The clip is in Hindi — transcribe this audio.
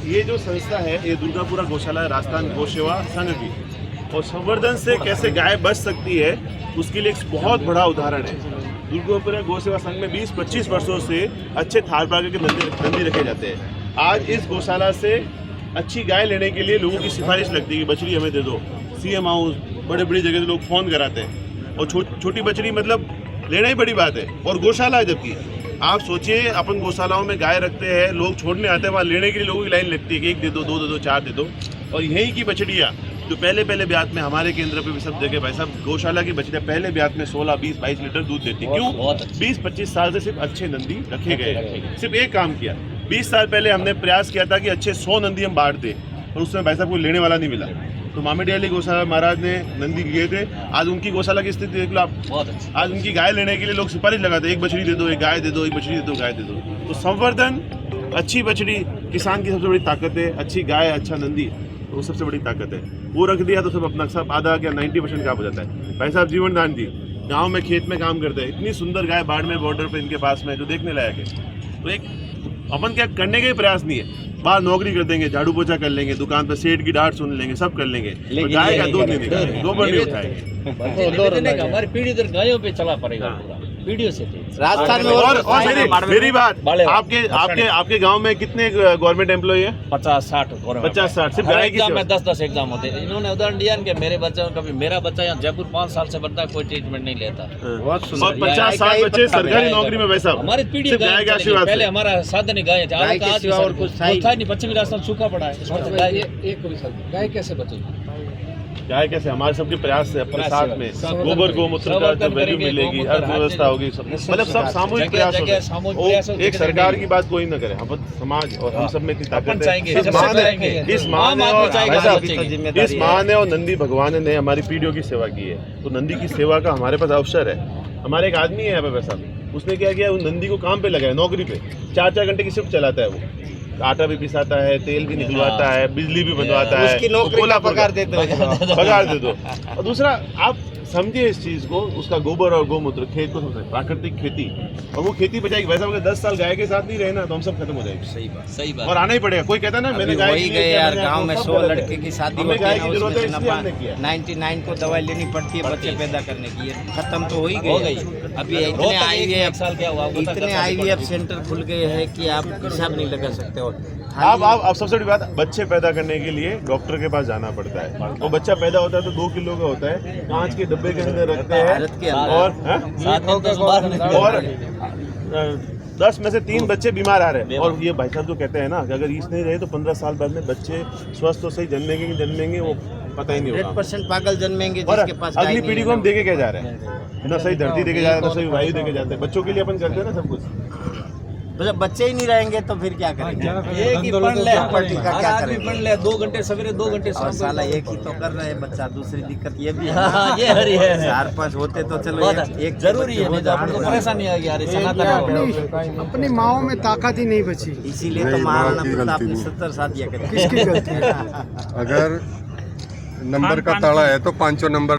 ये जो संस्था है ये दुर्गापुरा गौशाला राजस्थान गौ सेवा संघ की, और संवर्धन से कैसे गाय बच सकती है उसके लिए एक बहुत बड़ा उदाहरण है। दुर्गापुरा गौ सेवा संघ में 20-25 वर्षों से अच्छे थारपागे के नंदी रखे जाते हैं। आज इस गौशाला से अच्छी गाय लेने के लिए लोगों की सिफारिश लगती है कि बछड़ी हमें दे दो। सीएम हाउस बड़े बड़ी जगह से लोग फ़ोन कराते हैं, और छोटी बछड़ी मतलब लेना ही बड़ी बात है, और गौशाला है। जबकि आप सोचिए अपन गौशालाओं में गाय रखते हैं, लोग छोड़ने आते हैं, वहाँ लेने के लिए लोगों की लाइन लगती है कि 1 दे दो, 2 दे दो, 4 दे दो। और यहीं की बछड़ियाँ जो पहले ब्यात में हमारे केंद्र पे भी सब जगह भाई साहब गौशाला की बछड़ियाँ पहले ब्यात में 16, 20, 22 लीटर दूध देती। क्यों? 20-25 साल से सिर्फ अच्छे नंदी रखे गए, सिर्फ एक काम किया। 20 साल पहले हमने प्रयास किया था कि अच्छे 100 नंदी हम बांट दें, और उसमें भाई साहब कोई लेने वाला नहीं मिला। तो मामेडियाली गौशाला महाराज ने नंदी किए थे। आज उनकी गौशाला की स्थिति देख लो आप, बहुत अच्छी। आज उनकी गाय लेने के लिए लोग सिफारिश लगाते हैं, 1 बछड़ी दे दो, 1 गाय दे दो, 1 बछड़ी दे दो, गाय दे दो। तो संवर्धन, अच्छी बछड़ी किसान की सबसे बड़ी ताकत है। अच्छी गाय, अच्छा नंदी, तो वो सबसे बड़ी ताकत है। वो रख दिया तो सब अपना सब आधा क्या 90% काम हो जाता है। भाई साहब जीवन दान जी गाँव में खेत में काम करते हैं, इतनी सुंदर गाय बाड़मेर बॉर्डर पर इनके पास में जो देखने लायक है। तो एक अपन क्या करने का ही प्रयास नहीं है, बाहर नौकरी कर देंगे, झाड़ू पोछा कर लेंगे, दुकान पर सेठ की डांट सुन लेंगे, सब कर लेंगे, गाय का दूध नहीं निकालेंगे, गोबर नहीं उठाएंगे। हमारी पीढ़ी इधर गायों पे चला पड़ेगा पूरा पीढ़ियों से। राजस्थान में और मेरी बात, आपके गांव में कितने गवर्नमेंट एम्प्लॉय है? 50-60 सिर्फ गाय की एग्जाम में 10-10 एग्जाम होते हैं। इन्होंने उदाहरण दिया कि मेरे बच्चों का भी, मेरा बच्चा यहाँ जयपुर 5 साल से बनता है, कोई ट्रीटमेंट नहीं लेता। और 50-60 बच्चे सरकारी नौकरी में। वैसा हमारी पीढ़ी गाय का आशीर्वाद, पहले हमारा साधन ही गाय था, और कुछ था नहीं। पश्चिमी राजस्थान सूखा पड़ा है, गाय कैसे बचेगी? गाय कैसे? हमारे सबके प्रयास से अपने साथ में गोबर गोमूत्र का जब वैल्यू मिलेगी, अर्थव्यवस्था होगी, मतलब सब सामूहिक प्रयास होगा। एक सरकार की बात कोई न करे, हम समाज और हम सब में इतनी ताकत है। इस महान और नंदी भगवान ने हमारी पीढ़ियों की सेवा की है, तो नंदी की सेवा का हमारे पास अवसर है। हमारे एक आदमी है यहाँ पे वैसा, उसने क्या किया, उस नंदी को काम पे लगाया, नौकरी पे 4-4 घंटे की शिफ्ट चलाता है। वो आटा भी पिसाता है, तेल भी निकलवाता है, बिजली भी बनवाता है, उसकी नौकरी का पगार दे दो। और दूसरा आप समझिए इस चीज को, उसका गोबर और गोमूत्र खेत को समझे, प्राकृतिक खेती, और वो खेती बचाएगी। वैसा अगर 10 साल गाय के साथ नहीं रहे ना तो हम सब खत्म हो जाएंगे। सही बात। और आना ही पड़ेगा। कोई कहता है ना मैंने गाय गए यार, गांव में 100 लड़के की शादी होती है, जरूरत है इसलिए हमने किया। 99 को दवाई लेनी पड़ती है बच्चे पैदा करने की, खत्म तो हो ही गई। अभी इतने IVF सेंटर खुल गए हैं कि आप हिसाब नहीं लगा सकते। और आप सबसे बड़ी बात, बच्चे पैदा करने के लिए डॉक्टर के पास जाना पड़ता है। वो बच्चा पैदा होता है तो 2 किलो का होता है, कांच के डब्बे के अंदर रखते हैं, और 10 में से 3 बच्चे बीमार आ रहे हैं। और ये भाई साहब जो कहते हैं ना कि अगर ईस नहीं रहे तो 15 साल बाद में बच्चे स्वस्थ तो सही जन्मेंगे वो पता ही नहीं होगा। 100% पागल जन्मेंगे और जिसके पास अगली पीढ़ी को हम देके क्या जा रहे हैं, ना सही धरती देके जा रहे हैं, ना सही वायु देके जाते हैं। बच्चों के लिए अपन करते हैं ना सब कुछ। जब बच्चे ही नहीं रहेंगे तो फिर क्या करेंगे? एक ही पढ़ ले, क्या करेंगे? पढ़ ले 2 घंटे सवेरे, 2 घंटे शाम, साला एक ही तो कर रहे हैं बच्चा। दूसरी दिक्कत ये भी है, ये हरी है 4-5 होते तो चलो एक जरूरी है, नहीं तो अपन को परेशानी आ गई। सनातन अपनी माओ में ताकत ही नहीं बची, इसीलिए तो महाराणा प्रताप ने 70 शादियां करी। किसकी गलती है? अगर नंबर का ताला है तो 5 नंबर